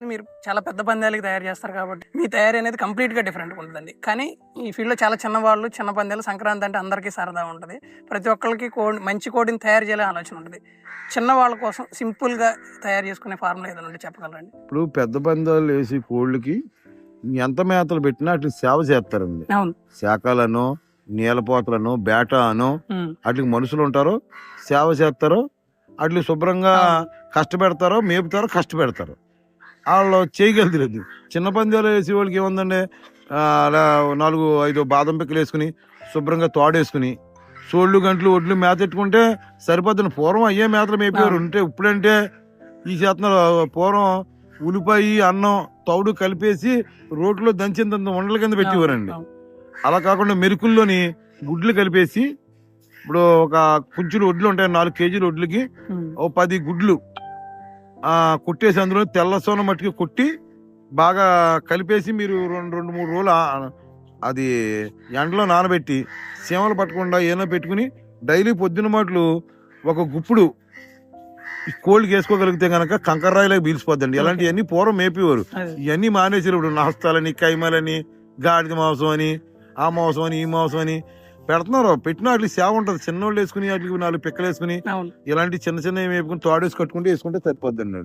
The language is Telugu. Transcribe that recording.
మీరు చాలా పెద్ద పందాలకి తయారు చేస్తారు కాబట్టి మీ తయారీ అనేది కంప్లీట్‌గా డిఫరెంట్‌గా ఉంటదండి. కానీ ఈ ఫీల్డ్‌లో చాలా చిన్నవాళ్ళు, చిన్న పందాలు సంక్రాంతి అంటే అందరికీ సరదా ఉంటది. ప్రతి ఒక్కళ్ళకి మంచి కోడిని తయారు చేయాలనే ఆలోచన ఉంటది. చిన్నవాళ్ళ కోసం సింపుల్‌గా తయారు చేసుకునే ఫార్ములా ఏదైనా ఉంటే చెప్పగలరండి? ఇప్పుడు పెద్ద పందాలు వేసి కోళ్ళకి ఎంత మేతలు పెట్టినా అట్లా సేవ చేస్తారండి. అవును. శాఖలనో, నీలపోతలనో, బేటా అనో హ్మ్. అట్లకి మనుషులు ఉంటారు, సేవ చేస్తారు, అట్లా శుభ్రంగా అవును. కష్టపెడతారు, మేపుతారు, కష్టపెడతారు. వాళ్ళు చేయగలుగుతలేదు. చిన్న పందాలు వేసే వాళ్ళకి ఏముందండి, అలా 4, 5 బాదం పిక్కలు వేసుకుని శుభ్రంగా తోడేసుకుని సోళ్ళు గంటలు ఒడ్లు మేతెట్టుకుంటే సరిపోతుంది. పూర్వం అయ్యే మేతలు మేపేవారు. అవును. ఉంటే ఇప్పుడంటే ఈ చేతనాలు. పూర్వం ఉల్లిపాయ, అన్నం, తౌడు కలిపేసి రోట్లో దంచింతంత ఉండల కింద అవును. పెట్టేవారండి. అవును. అలా కాకుండా మెరుకుల్లోని గుడ్లు కలిపేసి, ఇప్పుడు ఒక కుంచులు ఒడ్లు ఉంటాయి, 4 కేజీల ఒడ్లకి హ్మ్. ఓ 10 గుడ్లు కొట్టేసి అందులో తెల్ల సోన మట్టుకి కొట్టి బాగా కలిపేసి మీరు 2, 3 రోజులు అది ఎండలో నానబెట్టి సీమలు పట్టకుండా ఏదో పెట్టుకుని డైలీ పొద్దున మాటలు ఒక గుప్పుడు ఈ కోళ్ళకి వేసుకోగలిగితే కనుక కంకర్రాయిలాగా పీల్చిపోద్దండి. ఓకే. ఇలాంటివన్నీ పూర్వం మేపేవారు. అదే. ఇవన్నీ మానేసారు. ఇప్పుడు నాస్తాలని, కైమలని, గాడిద మాంసం అని, ఆ మాంసం అని, ఈ మాంసం అని పెడుతున్నారు. పెట్టిన వాటికి సేవ ఉంటుంది. చిన్నోళ్ళు వేసుకుని వాటికి 4 పిక్కలు వేసుకుని అవును. ఇలాంటి చిన్న చిన్నవి వేపుకుని తోడేసి కట్టుకుంటే వేసుకుంటే సరిపోద్దండి.